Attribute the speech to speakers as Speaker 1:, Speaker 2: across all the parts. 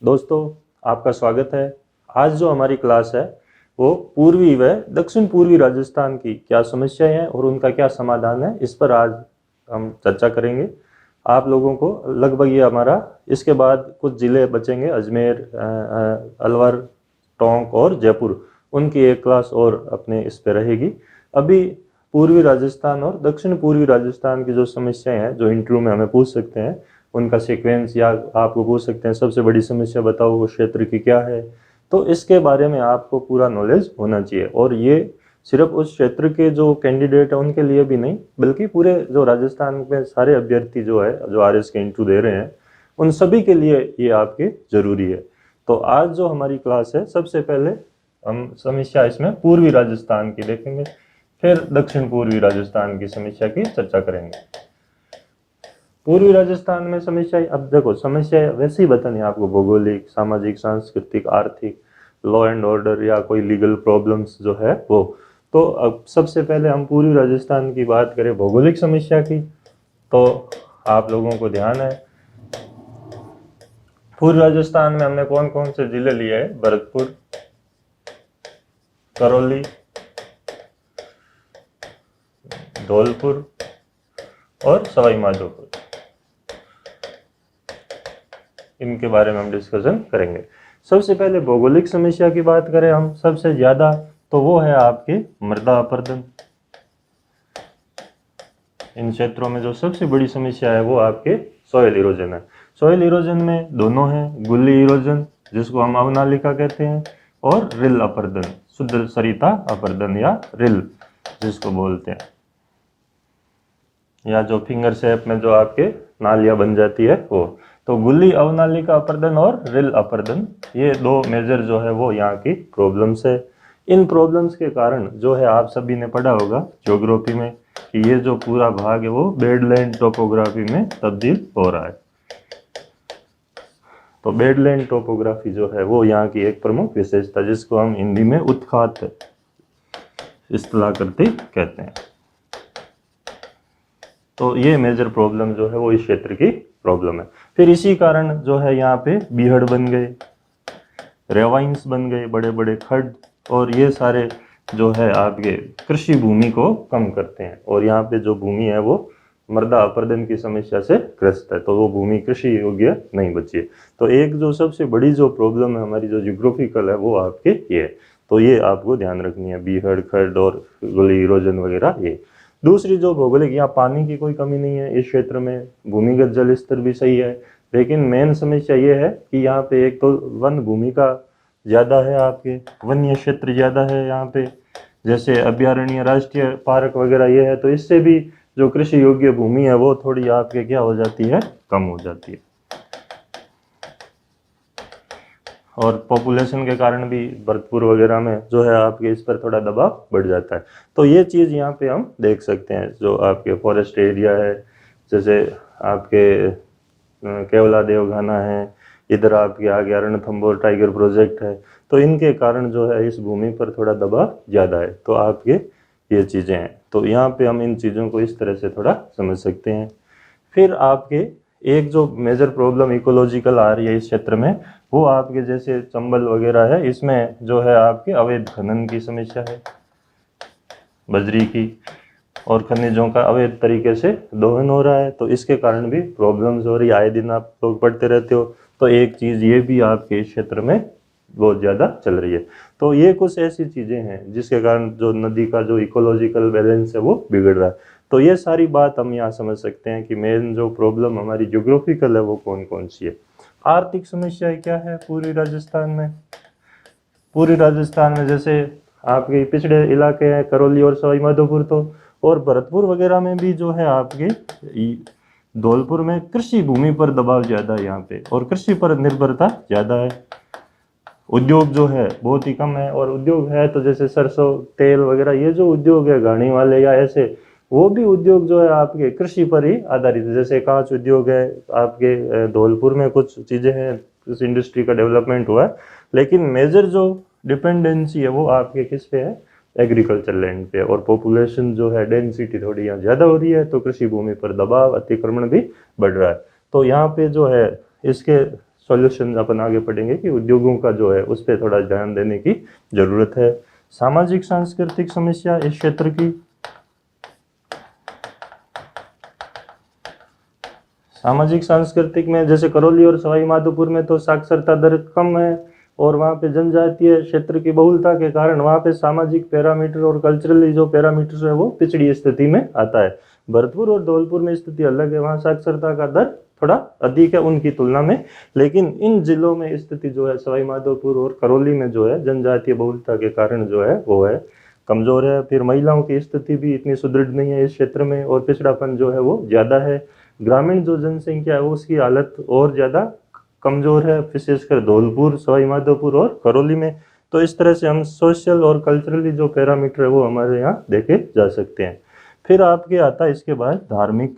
Speaker 1: दोस्तों, आपका स्वागत है। आज जो हमारी क्लास है वो पूर्वी व दक्षिण पूर्वी राजस्थान की क्या समस्याएं हैं और उनका क्या समाधान है, इस पर आज हम चर्चा करेंगे। आप लोगों को लगभग ये हमारा इसके बाद कुछ ज़िले बचेंगे, अजमेर, अलवर, टोंक और जयपुर, उनकी एक क्लास और अपने इस पे रहेगी। अभी पूर्वी राजस्थान और दक्षिण पूर्वी राजस्थान की जो समस्याएं हैं जो इंटरव्यू में हमें पूछ सकते हैं, उनका सीक्वेंस, या आपको पूछ सकते हैं सबसे बड़ी समस्या बताओ वो क्षेत्र की क्या है, तो इसके बारे में आपको पूरा नॉलेज होना चाहिए। और ये सिर्फ उस क्षेत्र के जो कैंडिडेट है उनके लिए भी नहीं, बल्कि पूरे जो राजस्थान में सारे अभ्यर्थी जो है जो आरएस के इंटरव्यू दे रहे हैं, उन सभी के लिए ये आपके ज़रूरी है। तो आज जो हमारी क्लास है, सबसे पहले हम समस्या इसमें पूर्वी राजस्थान की देखेंगे, फिर दक्षिण पूर्वी राजस्थान की समस्या की चर्चा करेंगे। पूर्वी राजस्थान में समस्या, अब देखो समस्या वैसे ही बतानी है आपको, भौगोलिक, सामाजिक, सांस्कृतिक, आर्थिक, लॉ एंड ऑर्डर या कोई लीगल प्रॉब्लम्स जो है वो। तो अब सबसे पहले हम पूर्वी राजस्थान की बात करें भौगोलिक समस्या की, तो आप लोगों को ध्यान है पूर्वी राजस्थान में हमने कौन कौन से जिले लिए हैं? भरतपुर, करौली, धौलपुर और सवाई माधोपुर। इनके बारे में हम डिस्कशन करेंगे। सबसे पहले भौगोलिक समस्या की बात करें हम, सबसे ज्यादा तो वो है आपके मृदा अपरदन। इन क्षेत्रों में जो सबसे बड़ी समस्या है वो आपके सॉइल इरोजन है। सॉइल इरोजन में दोनों हैं, गुल्ली इरोजन जिसको हम अवनालिका कहते हैं, और रिल अपरदन, शुद्ध सरिता अपरदन या रिल जिसको बोलते हैं, या जो फिंगर शेप में जो आपके नालियां बन जाती है वो। तो गुल्ली अवनालिका अपरदन और रिल अपरदन, ये दो मेजर जो है वो यहाँ की प्रॉब्लम्स है। इन प्रॉब्लम्स के कारण जो है आप सभी ने पढ़ा होगा ज्योग्राफी में कि ये जो पूरा भाग है वो बेडलैंड टोपोग्राफी में तब्दील हो रहा है। तो बेडलैंड टोपोग्राफी जो है वो यहाँ की एक प्रमुख विशेषता, जिसको हम हिंदी में उत्खात इस्तेलाह करते कहते हैं। तो ये मेजर प्रॉब्लम जो है वो इस क्षेत्र की प्रॉब्लम है। फिर इसी कारण जो है यहाँ पे बीहड़ बन गए, रेवाइंस बन गए, बड़े बड़े खड्ड, और ये सारे जो है आपके कृषि भूमि को कम करते हैं। और यहाँ पे जो भूमि है वो मृदा अपरदन की समस्या से ग्रस्त है, तो वो भूमि कृषि योग्य नहीं बची है। तो एक जो सबसे बड़ी जो प्रॉब्लम है हमारी जो जियोग्राफिकल है वो आपके ये है। तो ये आपको ध्यान रखनी है, बीहड़, खड्ड और गुल्ली इरोजन वगैरह ये। दूसरी जो भौगोलिक, यहाँ पानी की कोई कमी नहीं है इस क्षेत्र में, भूमिगत जल स्तर भी सही है, लेकिन मेन समस्या ये है कि यहाँ पे एक तो वन भूमि का ज़्यादा है, आपके वन्य क्षेत्र ज़्यादा है यहाँ पे, जैसे अभयारण्य, राष्ट्रीय पार्क वगैरह ये है, तो इससे भी जो कृषि योग्य भूमि है वो थोड़ी आपके क्या हो जाती है, कम हो जाती है। और पॉपुलेशन के कारण भी भरतपुर वगैरह में जो है आपके इस पर थोड़ा दबाव बढ़ जाता है। तो ये चीज़ यहाँ पे हम देख सकते हैं। जो आपके फॉरेस्ट एरिया है, जैसे आपके केवला देवघाना है, इधर आपके आगे रणथंभौर टाइगर प्रोजेक्ट है, तो इनके कारण जो है इस भूमि पर थोड़ा दबाव ज़्यादा है। तो आपके ये चीज़ें हैं, तो यहाँ पे हम इन चीज़ों को इस तरह से थोड़ा समझ सकते हैं। फिर आपके एक जो मेजर प्रॉब्लम इकोलॉजिकल आ रही है इस क्षेत्र में, वो आपके जैसे चंबल वगैरह है, इसमें जो है आपके अवैध खनन की समस्या है, बजरी की और खनिजों का अवैध तरीके से दोहन हो रहा है, तो इसके कारण भी प्रॉब्लम्स हो रही है। आए दिन आप लोग पढ़ते रहते हो, तो एक चीज़ ये भी आपके इस क्षेत्र में बहुत ज़्यादा चल रही है। तो ये कुछ ऐसी चीज़ें हैं जिसके कारण जो नदी का जो इकोलॉजिकल बैलेंस है वो बिगड़ रहा है। तो ये सारी बात हम यहाँ समझ सकते हैं कि मेन जो प्रॉब्लम हमारी ज्योग्राफिकल है वो कौन कौन सी है। आर्थिक समस्याएं क्या है पूर्वी राजस्थान में? पूर्वी राजस्थान में जैसे आपके पिछड़े इलाके हैं, करौली और सवाई माधोपुर, तो और भरतपुर वगैरह में भी जो है आपके धौलपुर में कृषि भूमि पर दबाव ज़्यादा है यहाँ पे, और कृषि पर निर्भरता ज़्यादा है। उद्योग जो है बहुत ही कम है, और उद्योग है तो जैसे सरसों तेल वगैरह ये जो उद्योग है घानी वाले या ऐसे, वो भी उद्योग जो है आपके कृषि पर ही आधारित है। जैसे कांच उद्योग है आपके धौलपुर में, कुछ चीज़ें हैं, इस इंडस्ट्री का डेवलपमेंट हुआ है, लेकिन मेजर जो डिपेंडेंसी है वो आपके किस पे है? एग्रीकल्चर लैंड पे, और पॉपुलेशन जो है डेंसिटी थोड़ी यहाँ ज़्यादा हो रही है, तो कृषि भूमि पर दबाव अतिक्रमण भी बढ़ रहा है। तो यहाँ पे जो है इसके सॉल्यूशन अपन आगे पढ़ेंगे कि उद्योगों का जो है उस पर थोड़ा ध्यान देने की ज़रूरत है। सामाजिक सांस्कृतिक समस्या इस क्षेत्र की, सामाजिक सांस्कृतिक में जैसे करौली और सवाई माधोपुर में तो साक्षरता दर कम है और वहाँ पे जनजातीय क्षेत्र की बहुलता के कारण वहाँ पे सामाजिक पैरामीटर और कल्चरली जो पैरामीटर है वो पिछड़ी स्थिति में आता है। भरतपुर और धौलपुर में स्थिति अलग है, वहाँ साक्षरता का दर थोड़ा अधिक है उनकी तुलना में, लेकिन इन जिलों में स्थिति जो है सवाई माधोपुर और करौली में जो है जनजातीय बहुलता के कारण जो है वो है कमजोर है। फिर महिलाओं की स्थिति भी इतनी सुदृढ़ नहीं है इस क्षेत्र में और पिछड़ापन जो है वो ज़्यादा है। ग्रामीण जो जनसंख्या है उसकी हालत और ज़्यादा कमज़ोर है, विशेषकर धौलपुर, सवाई माधोपुर और करौली में। तो इस तरह से हम सोशल और कल्चरली जो पैरामीटर है वो हमारे यहाँ देखे जा सकते हैं। फिर आपके आता है इसके बाद धार्मिक,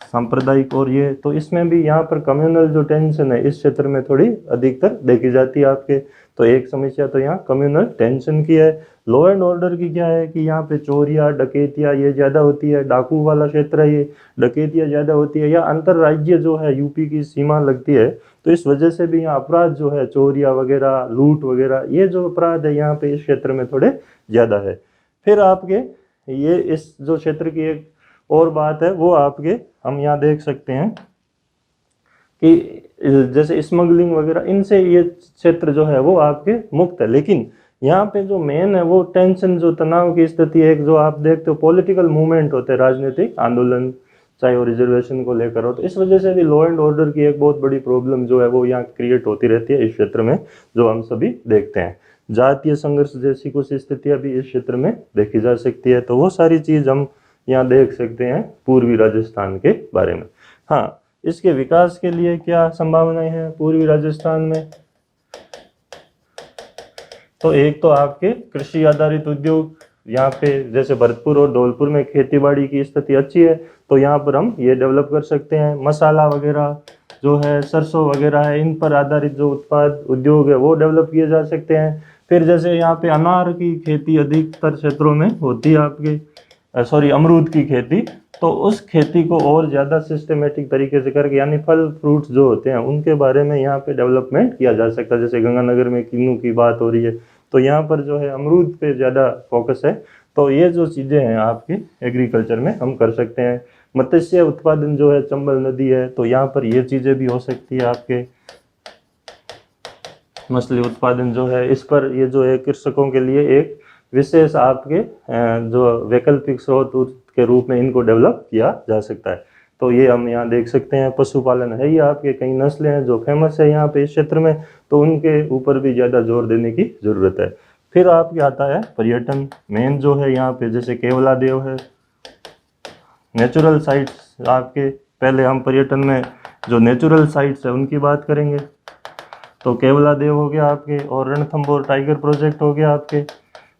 Speaker 1: सांप्रदायिक, और ये तो इसमें भी यहाँ पर कम्युनल जो टेंशन है इस क्षेत्र में थोड़ी अधिकतर देखी जाती है आपके। तो एक समस्या तो यहाँ कम्युनल टेंशन की है। लॉ एंड ऑर्डर की क्या है कि यहाँ पे चोरियाँ डकैतियाँ ये ज़्यादा होती है, डाकू वाला क्षेत्र है ये, डकैतियाँ ज़्यादा होती है, या अंतर्राज्यीय जो है यूपी की सीमा लगती है, तो इस वजह से भी यहाँ अपराध जो है चोरियाँ वगैरह, लूट वगैरह, ये जो अपराध है यहाँ पे इस क्षेत्र में थोड़े ज़्यादा है। फिर आपके ये इस जो क्षेत्र की एक और बात है वो आपके हम यहाँ देख सकते हैं कि जैसे स्मगलिंग वगैरह इनसे ये क्षेत्र जो है वो आपके मुक्त है, लेकिन यहाँ पे जो मेन है वो टेंशन जो तनाव की स्थिति है, जो आप देखते हो पॉलिटिकल मूवमेंट होते हैं, राजनीतिक आंदोलन, चाहे वो रिजर्वेशन को लेकर हो, तो इस वजह से भी लॉ एंड ऑर्डर की एक बहुत बड़ी प्रॉब्लम जो है वो यहाँ क्रिएट होती रहती है इस क्षेत्र में, जो हम सभी देखते हैं। जातीय संघर्ष जैसी कुछ स्थितियाँ भी इस क्षेत्र में देखी जा सकती है। तो वो सारी चीज़ हम यहाँ देख सकते हैं पूर्वी राजस्थान के बारे में। हाँ, इसके विकास के लिए क्या संभावनाएं हैं पूर्वी राजस्थान में? तो एक तो आपके कृषि आधारित उद्योग, यहाँ पे जैसे भरतपुर और धौलपुर में खेतीबाड़ी की स्थिति अच्छी है, तो यहाँ पर हम ये डेवलप कर सकते हैं। मसाला वगैरह जो है, सरसों वगैरह है, इन पर आधारित जो उत्पाद उद्योग है वो डेवलप किए जा सकते हैं। फिर जैसे यहाँ पे अनार की खेती अधिकतर क्षेत्रों में होती है आपके, अमरूद की खेती, तो उस खेती को और ज़्यादा सिस्टमेटिक तरीके से करके, यानी फल फ्रूट्स जो होते हैं उनके बारे में यहाँ पे डेवलपमेंट किया जा सकता है। जैसे गंगानगर में किन्नू की बात हो रही है, तो यहाँ पर जो है अमरूद पे ज़्यादा फोकस है। तो ये जो चीज़ें हैं आपके एग्रीकल्चर में हम कर सकते हैं। मत्स्य उत्पादन जो है, चंबल नदी है, तो यहाँ पर ये चीज़ें भी हो सकती है आपके। मछली उत्पादन जो है, इस पर ये जो है कृषकों के लिए एक विशेष आपके जो वैकल्पिक स्रोत के रूप में इनको डेवलप किया जा सकता है। तो ये हम यहाँ देख सकते हैं। पशुपालन है, ये आपके कई नस्लें हैं जो फेमस है यहाँ पे इस क्षेत्र में, तो उनके ऊपर भी ज़्यादा जोर देने की ज़रूरत है। फिर आपके आता है पर्यटन, मेन जो है यहाँ पे जैसे केवलादेव है, नेचुरल साइट्स आपके। पहले हम पर्यटन में जो नेचुरल साइट्स है उनकी बात करेंगे, तो केवलादेव हो गया आपके, और रणथंभौर टाइगर प्रोजेक्ट हो गया आपके।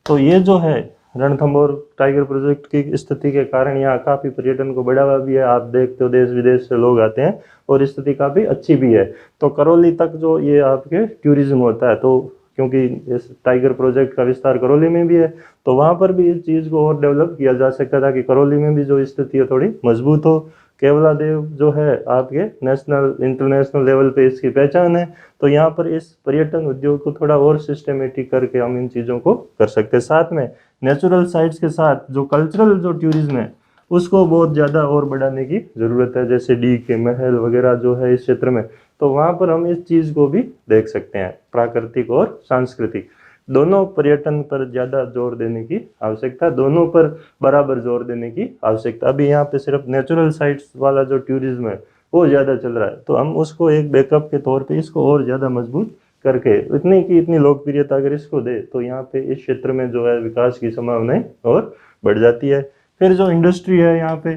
Speaker 1: तो ये जो है रणथंभौर टाइगर प्रोजेक्ट की स्थिति के कारण यहाँ काफ़ी पर्यटन को बढ़ावा भी है। आप देखते हो देश विदेश से लोग आते हैं और स्थिति काफ़ी अच्छी भी है। तो करौली तक जो ये आपके टूरिज्म होता है, तो क्योंकि इस टाइगर प्रोजेक्ट का विस्तार करौली में भी है, तो वहाँ पर भी इस चीज़ को और डेवलप किया जा सकता है ताकि करौली में भी जो स्थिति है थोड़ी मजबूत हो। केवलादेव जो है आपके नेशनल इंटरनेशनल लेवल पे इसकी पहचान है, तो यहाँ पर इस पर्यटन उद्योग को थोड़ा और सिस्टमेटिक करके हम इन चीज़ों को कर सकते हैं। साथ में नेचुरल साइट्स के साथ जो कल्चरल जो टूरिज्म है उसको बहुत ज़्यादा और बढ़ाने की ज़रूरत है। जैसे डी के महल वगैरह जो है इस क्षेत्र में, तो वहाँ पर हम इस चीज़ को भी देख सकते हैं। प्राकृतिक और सांस्कृतिक दोनों पर्यटन पर ज़्यादा जोर देने की आवश्यकता, दोनों पर बराबर जोर देने की आवश्यकता। अभी यहाँ पे सिर्फ नेचुरल साइट्स वाला जो टूरिज्म है वो ज़्यादा चल रहा है, तो हम उसको एक बैकअप के तौर पे इसको और ज़्यादा मजबूत करके इतनी लोकप्रियता अगर इसको दे, तो यहाँ पे इस क्षेत्र में जो है विकास की संभावनाएं और बढ़ जाती है। फिर जो इंडस्ट्री है यहाँ पे,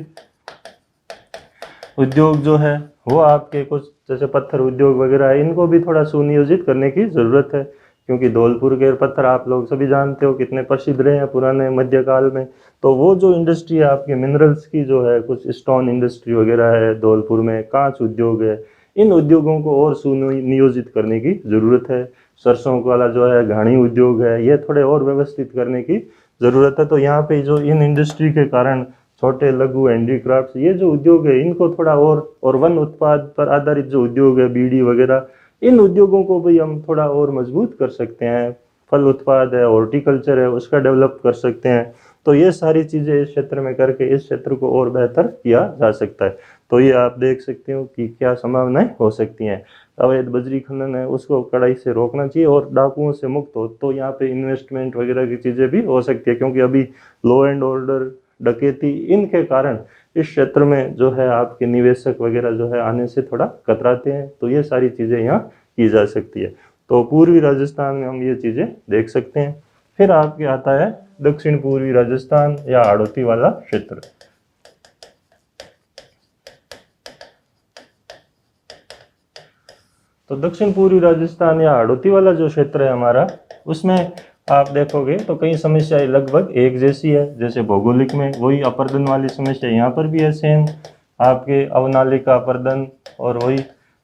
Speaker 1: उद्योग जो है वो आपके कुछ जैसे पत्थर उद्योग वगैरह है, इनको भी थोड़ा सुनियोजित करने की ज़रूरत है, क्योंकि धौलपुर के पत्थर आप लोग सभी जानते हो कितने प्रसिद्ध रहे हैं पुराने मध्यकाल में। तो वो जो इंडस्ट्री है आपके मिनरल्स की जो है, कुछ स्टोन इंडस्ट्री वगैरह है धौलपुर में, कांच उद्योग है, इन उद्योगों को और सुनियोजित करने की ज़रूरत है। सरसों वाला जो है घाणी उद्योग है, ये थोड़े और व्यवस्थित करने की ज़रूरत है। तो यहाँ पे जो इन इंडस्ट्री के कारण छोटे लघु हैंडीक्राफ्ट ये जो उद्योग है इनको थोड़ा और वन उत्पाद पर आधारित जो उद्योग है बीड़ी वगैरह, इन उद्योगों को भी हम थोड़ा और मजबूत कर सकते हैं। फल उत्पाद है, हॉर्टिकल्चर है, उसका डेवलप कर सकते हैं। तो ये सारी चीज़ें इस क्षेत्र में करके इस क्षेत्र को और बेहतर किया जा सकता है। तो ये आप देख सकते हो कि क्या संभावनाएं हो सकती हैं। अवैध बजरी खनन है उसको कड़ाई से रोकना चाहिए और डाकुओं से मुक्त हो तो यहाँ पे इन्वेस्टमेंट वगैरह की चीज़ें भी हो सकती है, क्योंकि अभी लॉ एंड ऑर्डर, डकैती, इनके कारण इस क्षेत्र में जो है आपके निवेशक वगैरह जो है आने से थोड़ा कतराते हैं। तो ये सारी चीज़ें यहाँ की जा सकती है। तो पूर्वी राजस्थान में हम ये चीज़ें देख सकते हैं। फिर आपके आता है दक्षिण पूर्वी राजस्थान या हाड़ौती वाला क्षेत्र। तो दक्षिण पूर्वी राजस्थान या हाड़ौती वाला जो क्षेत्र है हमारा, उसमें आप देखोगे तो कई समस्याएं लगभग एक जैसी है। जैसे भौगोलिक में वही अपर्दन वाली समस्या यहाँ पर भी है सेम, आपके अवनालिका अपर्दन और वही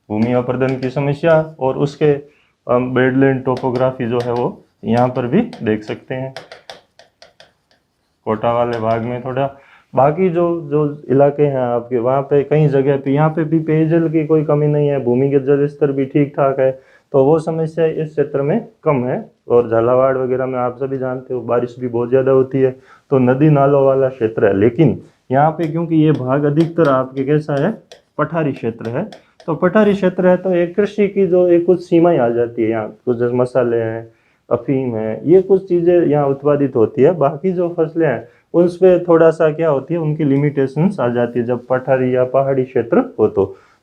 Speaker 1: भूमि अपर्दन की समस्या, और उसके बेडलैंड टोपोग्राफी जो है वो यहाँ पर भी देख सकते हैं। कोटा वाले भाग में थोड़ा, बाकी जो जो इलाके हैं आपके वहाँ पे कई जगह पे यहाँ पे भी पेयजल की कोई कमी नहीं है, भूमिगत जल स्तर भी ठीक ठाक है। तो वो समस्या इस क्षेत्र में कम है। और झालावाड़ वगैरह में आप सभी जानते हो बारिश भी बहुत ज़्यादा होती है, तो नदी नालों वाला क्षेत्र है। लेकिन यहाँ पे क्योंकि ये भाग अधिकतर आपके कैसा है, पठारी क्षेत्र है। तो पठारी क्षेत्र है तो एक कृषि की जो एक कुछ सीमाएं आ जाती है। यहाँ कुछ जैसे मसाले हैं, अफीम है, ये कुछ चीज़ें यहाँ उत्पादित होती है। बाकी जो फसलें हैं उस पर थोड़ा सा क्या होती है, उनकी लिमिटेशंस आ जाती है जब पठारी या पहाड़ी क्षेत्र हो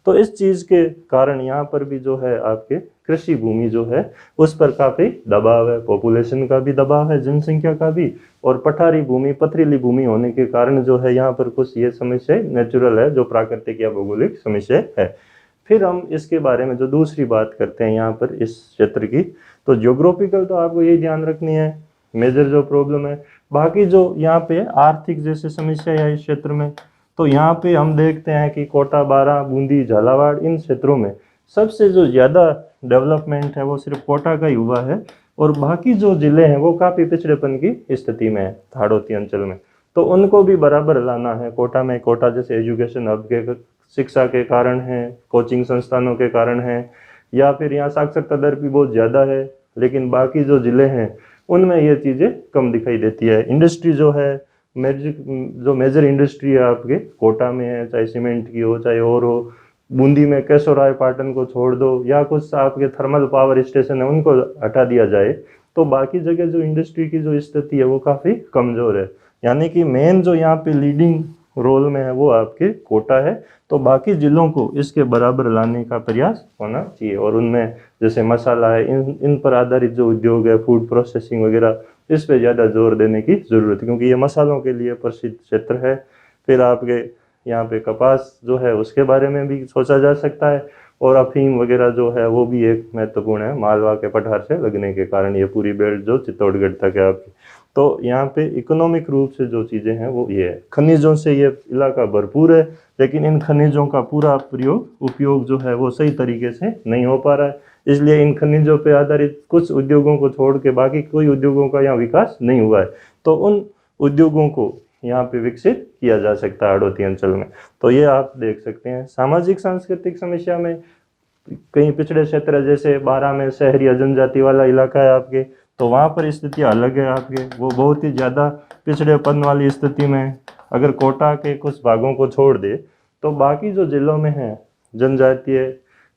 Speaker 1: तो इस चीज़ के कारण यहाँ पर भी जो है आपके कृषि भूमि जो है उस पर काफ़ी दबाव है, पॉपुलेशन का भी दबाव है, जनसंख्या का भी। और पठारी भूमि, पथरीली भूमि होने के कारण जो है यहाँ पर कुछ ये समस्या नेचुरल है, जो प्राकृतिक या भौगोलिक समस्या है। फिर हम इसके बारे में जो दूसरी बात करते हैं यहाँ पर इस क्षेत्र की, तो ज्योग्राफिकल तो आपको यही ध्यान रखनी है, मेजर जो प्रॉब्लम है। बाकी जो यहाँ पे आर्थिक जैसे समस्या है इस क्षेत्र में, तो यहाँ पे हम देखते हैं कि कोटा, बारां, बूंदी, झालावाड़, इन क्षेत्रों में सबसे जो ज़्यादा डेवलपमेंट है वो सिर्फ कोटा का ही हुआ है, और बाकी जो ज़िले हैं वो काफ़ी पिछड़ेपन की स्थिति में है हाड़ौती अंचल में। तो उनको भी बराबर लाना है कोटा में। कोटा जैसे एजुकेशन हब के, शिक्षा के कारण है, कोचिंग संस्थानों के कारण है, या फिर यहाँ साक्षरता दर भी बहुत ज़्यादा है। लेकिन बाकी जो ज़िले हैं उनमें ये चीज़ें कम दिखाई देती है। इंडस्ट्री जो है, मेजर इंडस्ट्री है आपके कोटा में है, चाहे सीमेंट की हो चाहे और हो। बूंदी में केशोराय पाटन को छोड़ दो या कुछ आपके थर्मल पावर स्टेशन है उनको हटा दिया जाए, तो बाकी जगह जो इंडस्ट्री की जो स्थिति है वो काफ़ी कमज़ोर है। यानी कि मेन जो यहाँ पे लीडिंग रोल में है वो आपके कोटा है। तो बाकी ज़िलों को इसके बराबर लाने का प्रयास होना चाहिए। और उनमें जैसे मसाला है, इन पर आधारित जो उद्योग है, फूड प्रोसेसिंग वगैरह, इस पे ज़्यादा जोर देने की ज़रूरत है, क्योंकि ये मसालों के लिए प्रसिद्ध क्षेत्र है। फिर आपके यहाँ पे कपास जो है उसके बारे में भी सोचा जा सकता है, और अफीम वगैरह जो है वो भी एक महत्वपूर्ण है, मालवा के पठार से लगने के कारण ये पूरी बेल्ट जो चित्तौड़गढ़ तक है आपकी। तो यहाँ पे इकोनॉमिक रूप से जो चीज़ें हैं वो ये है। खनिजों से ये इलाका भरपूर है, लेकिन इन खनिजों का पूरा उपयोग जो है वो सही तरीके से नहीं हो पा रहा है। इसलिए इन खनिजों पे आधारित कुछ उद्योगों को छोड़ के बाकी कोई उद्योगों का यहाँ विकास नहीं हुआ है। तो उन उद्योगों को यहाँ पे विकसित किया जा सकता है हाड़ौती अंचल में। तो ये आप देख सकते हैं। सामाजिक सांस्कृतिक समस्या में कई पिछड़े क्षेत्र, जैसे बारां में शहरी जनजाति वाला इलाका है आपके, तो वहाँ पर स्थितियाँ अलग है आपके, वो बहुत ही ज़्यादा पिछड़ेपन वाली स्थिति में। अगर कोटा के कुछ भागों को छोड़ दे तो बाकी जो जिलों में है, जनजातीय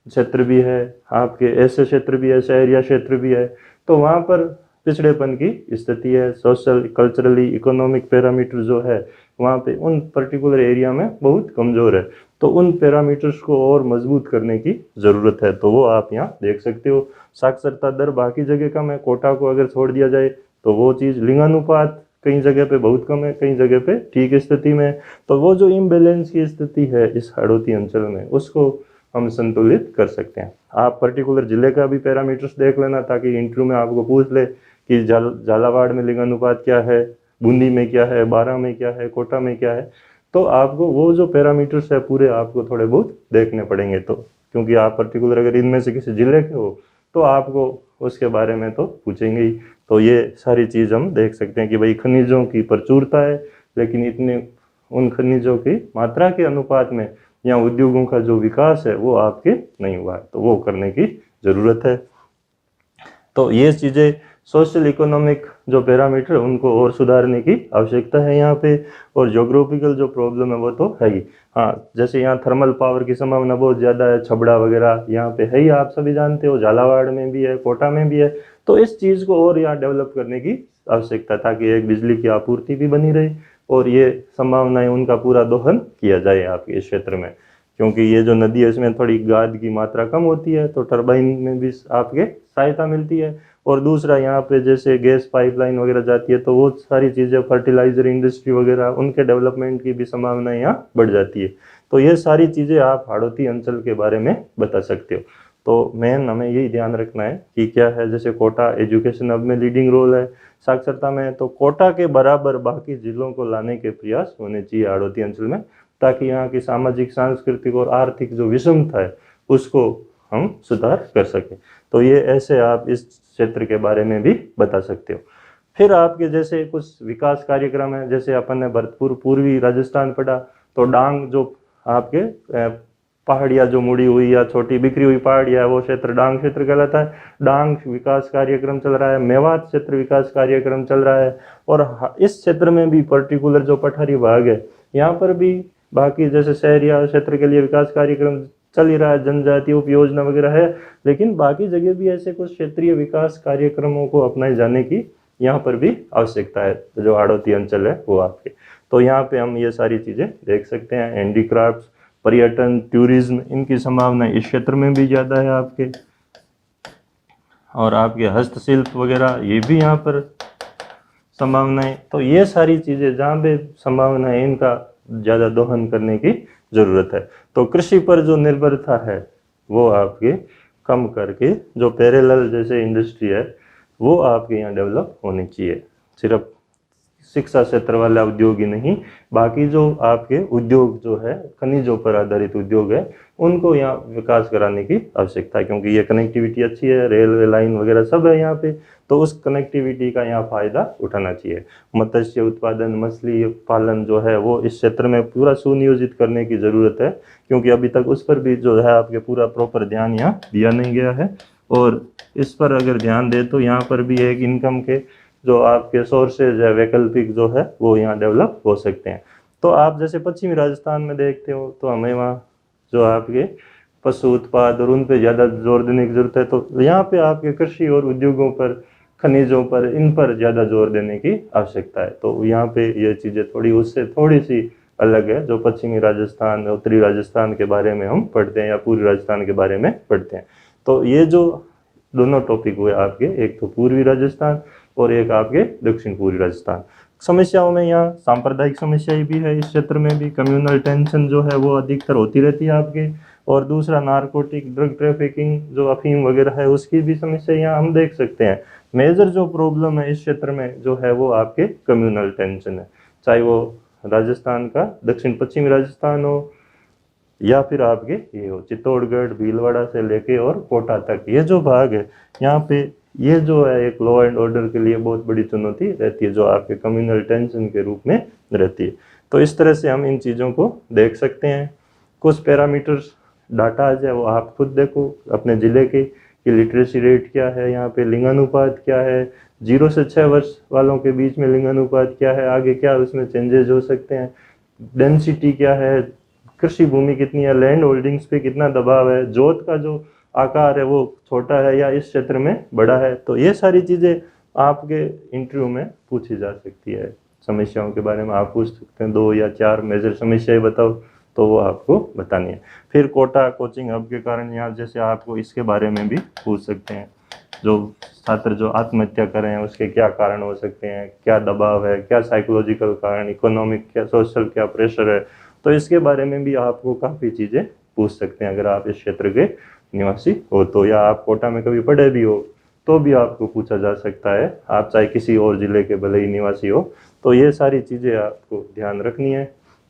Speaker 1: क्षेत्र भी है आपके, ऐसे क्षेत्र भी है, शहरिया क्षेत्र भी है, तो वहाँ पर पिछड़ेपन की स्थिति है। सोशल, कल्चरली, इकोनॉमिक पैरामीटर जो है वहाँ पे उन पर्टिकुलर एरिया में बहुत कमज़ोर है। तो उन पैरामीटर्स को और मजबूत करने की ज़रूरत है। तो वो आप यहाँ देख सकते हो। साक्षरता दर बाकी जगह कम है, कोटा को अगर छोड़ दिया जाए तो वो चीज़, लिंगानुपात कई जगह पे बहुत कम है, कई जगह पे ठीक स्थिति में। तो वो जो इम्बैलेंस की स्थिति है इस हाड़ौती अंचल में, उसको हम संतुलित कर सकते हैं। आप पर्टिकुलर जिले का भी पैरामीटर्स देख लेना, ताकि इंटरव्यू में आपको पूछ ले कि झालावाड़ में लिंगानुपात क्या है, बूंदी में क्या है, बारां में क्या है, कोटा में क्या है। तो आपको वो जो पैरामीटर्स है पूरे आपको थोड़े बहुत देखने पड़ेंगे। तो क्योंकि आप पर्टिकुलर अगर इनमें से किसी जिले के हो तो आपको उसके बारे में तो पूछेंगे ही। तो ये सारी चीज़ हम देख सकते हैं कि भाई खनिजों की प्रचुरता है, लेकिन इतने उन खनिजों की मात्रा के अनुपात में या उद्योगों का जो विकास है वो आपके नहीं हुआ है, तो वो करने की ज़रूरत है। तो ये चीज़ें सोशल इकोनॉमिक जो पैरामीटर है उनको और सुधारने की आवश्यकता है यहाँ पे। और ज्योग्राफिकल जो प्रॉब्लम है वो तो है ही। हाँ, जैसे यहाँ थर्मल पावर की संभावना बहुत ज़्यादा है, छबड़ा वगैरह यहाँ पे है ही, आप सभी जानते हो, झालावाड़ में भी है, कोटा में भी है। तो इस चीज़ को और यहाँ डेवलप करने की आवश्यकता, ताकि एक बिजली की आपूर्ति भी बनी रहे और ये संभावनाएं उनका पूरा दोहन किया जाए आपके इस क्षेत्र में। क्योंकि ये जो नदी है इसमें थोड़ी गाद की मात्रा कम होती है, तो टरबाइन में भी आपके सहायता मिलती है। और दूसरा यहाँ पे जैसे गैस पाइपलाइन वगैरह जाती है, तो वो सारी चीज़ें, फर्टिलाइजर इंडस्ट्री वगैरह, उनके डेवलपमेंट की भी संभावना यहाँ बढ़ जाती है। तो ये सारी चीज़ें आप हाड़ौती अंचल के बारे में बता सकते हो। तो मेन हमें यही ध्यान रखना है कि क्या है, जैसे कोटा एजुकेशन अब में लीडिंग रोल है साक्षरता में, तो कोटा के बराबर बाकी जिलों को लाने के प्रयास होने चाहिए हाड़ौती अंचल में, ताकि यहाँ की सामाजिक, सांस्कृतिक और आर्थिक जो विषमता है उसको हम सुधार कर सकें। तो ये ऐसे आप इस क्षेत्र के बारे में भी बता सकते हो। फिर आपके जैसे कुछ विकास कार्यक्रम है, जैसे अपन ने भरतपुर पूर्वी राजस्थान पढ़ा, तो डांग जो आपके पहाड़ियाँ जो मुड़ी हुई या छोटी बिखरी हुई पहाड़ियाँ, वो क्षेत्र डांग क्षेत्र कहलाता है। डांग विकास कार्यक्रम चल रहा है, मेवात क्षेत्र विकास कार्यक्रम चल रहा है। और इस क्षेत्र में भी पर्टिकुलर जो पठारी भाग है यहाँ पर भी बाकी जैसे शहरिया क्षेत्र के लिए विकास कार्यक्रम चल ही रहा है, जनजातीय उप योजना वगैरह है, लेकिन बाकी जगह भी ऐसे कुछ क्षेत्रीय विकास कार्यक्रमों को अपनाए जाने की यहाँ पर भी आवश्यकता है, जो हाड़ौती अंचल है वो आपके। तो यहाँ पे हम ये सारी चीज़ें देख सकते हैं। हैंडीक्राफ्ट, पर्यटन, टूरिज्म, इनकी संभावना इस क्षेत्र में भी ज़्यादा है आपके। और आपके हस्तशिल्प वगैरह ये भी यहाँ पर संभावनाएं। तो ये सारी चीज़ें जहाँ पे संभावना है, इनका ज़्यादा दोहन करने की ज़रूरत है। तो कृषि पर जो निर्भरता है वो आपके कम करके जो पैरेलल जैसे इंडस्ट्री है वो आपके यहाँ डेवलप होनी चाहिए। सिर्फ शिक्षा क्षेत्र वाला उद्योग ही नहीं, बाकी जो आपके उद्योग जो है, खनिजों पर आधारित उद्योग है, उनको यहाँ विकास कराने की आवश्यकता है। क्योंकि ये कनेक्टिविटी अच्छी है, रेलवे लाइन वगैरह सब है यहाँ पे, तो उस कनेक्टिविटी का यहाँ फ़ायदा उठाना चाहिए। मत्स्य उत्पादन, मछली पालन जो है वो इस क्षेत्र में पूरा सुनियोजित करने की ज़रूरत है, क्योंकि अभी तक उस पर भी जो है आपके पूरा प्रॉपर ध्यान यहाँ दिया नहीं गया है। और इस पर अगर ध्यान दे तो यहाँ पर भी एक इनकम के जो आपके सोर्सेज है, वैकल्पिक जो है वो यहाँ डेवलप हो सकते हैं। तो आप जैसे पश्चिमी राजस्थान में देखते हो तो हमें वहाँ जो आपके पशु उत्पाद और उन पे ज़्यादा जोर देने की ज़रूरत है। तो यहाँ पे आपके कृषि और उद्योगों पर, खनिजों पर, इन पर ज़्यादा जोर देने की आवश्यकता है। तो यहाँ पे ये चीज़ें थोड़ी उससे थोड़ी सी अलग है, जो पश्चिमी राजस्थान, उत्तरी राजस्थान के बारे में हम पढ़ते हैं या पूर्वी राजस्थान के बारे में पढ़ते हैं। तो ये जो दोनों टॉपिक हुए आपके, एक तो पूर्वी राजस्थान और एक आपके दक्षिण पूर्वी राजस्थान। समस्याओं में यहाँ सांप्रदायिक समस्याएं भी है, इस क्षेत्र में भी कम्युनल टेंशन जो है वो अधिकतर होती रहती है आपके। और दूसरा नारकोटिक, ड्रग ट्रैफिकिंग, जो अफीम वगैरह है, उसकी भी समस्या यहाँ हम देख सकते हैं। मेजर जो प्रॉब्लम है इस क्षेत्र में जो है वो आपके कम्युनल टेंशन है, चाहे वो राजस्थान का दक्षिण पश्चिमी राजस्थान हो या फिर आपके ये हो चित्तौड़गढ़, भीलवाड़ा से लेके और कोटा तक, ये जो भाग है यहाँ पे, ये जो है एक लॉ एंड ऑर्डर के लिए बहुत बड़ी चुनौती रहती है, जो आपके कम्युनल टेंशन के रूप में रहती है। तो इस तरह से हम इन चीज़ों को देख सकते हैं। कुछ पैरामीटर्स डाटा है वो आप खुद देखो अपने ज़िले के कि लिटरेसी रेट क्या है, यहाँ पे लिंगानुपात क्या है, 0 से 6 वर्ष वालों के बीच में लिंगानुपात क्या है, आगे क्या उसमें चेंजेस हो सकते हैं, डेंसिटी क्या है, कृषि भूमि कितनी है, लैंड होल्डिंग्स पे कितना दबाव है, जोत का जो आकार है वो छोटा है या इस क्षेत्र में बड़ा है। तो ये सारी चीज़ें आपके इंटरव्यू में पूछी जा सकती है। समस्याओं के बारे में आप पूछ सकते हैं, 2 या 4 मेजर समस्याएं बताओ, तो वो आपको बतानी है। फिर कोटा कोचिंग हब के कारण यहाँ जैसे आपको इसके बारे में भी पूछ सकते हैं, जो छात्र जो आत्महत्या कर रहे हैं उसके क्या कारण हो सकते हैं, क्या दबाव है, क्या साइकोलॉजिकल कारण, इकोनॉमिक, क्या सोशल, क्या प्रेशर है। तो इसके बारे में भी आपको काफ़ी चीज़ें पूछ सकते हैं अगर आप इस क्षेत्र के निवासी हो तो, या आप कोटा में कभी पढ़े भी हो तो भी आपको पूछा जा सकता है, आप चाहे किसी और ज़िले के भले ही निवासी हो। तो ये सारी चीज़ें आपको ध्यान रखनी है।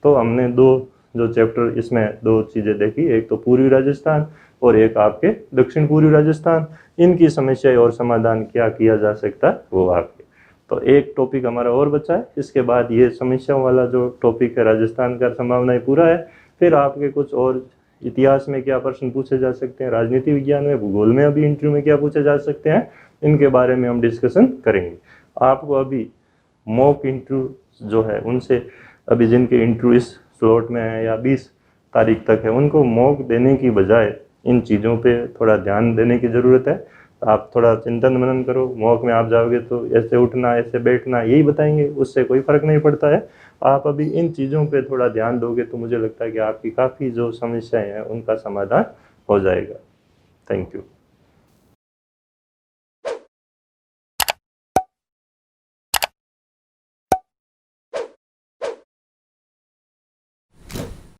Speaker 1: तो हमने 2 जो चैप्टर, इसमें दो चीज़ें देखी, एक तो पूर्वी राजस्थान और एक आपके दक्षिण पूर्वी राजस्थान, इनकी समस्याएं और समाधान क्या किया जा सकता है वो आपके। तो एक टॉपिक हमारा और बचा है, इसके बाद ये समस्याओं वाला जो टॉपिक है राजस्थान का संभावनाएं पूरा है। फिर आपके कुछ और इतिहास में क्या प्रश्न पूछे जा सकते हैं, राजनीति विज्ञान में, भूगोल में अभी इंटरव्यू में क्या पूछे जा सकते हैं, इनके बारे में हम डिस्कशन करेंगे। आपको अभी मॉक इंटरव्यू जो है उनसे, अभी जिनके इंटरव्यू इस स्लॉट में है या 20 तारीख तक है, उनको मॉक देने की बजाय इन चीज़ों पे थोड़ा ध्यान देने की ज़रूरत है। आप थोड़ा चिंतन मनन करो, मॉक में आप जाओगे तो ऐसे उठना ऐसे बैठना यही बताएंगे, उससे कोई फ़र्क नहीं पड़ता है। आप अभी इन चीज़ों पे थोड़ा ध्यान दोगे तो मुझे लगता है कि आपकी काफ़ी जो समस्याएं हैं उनका समाधान हो जाएगा। Thank you.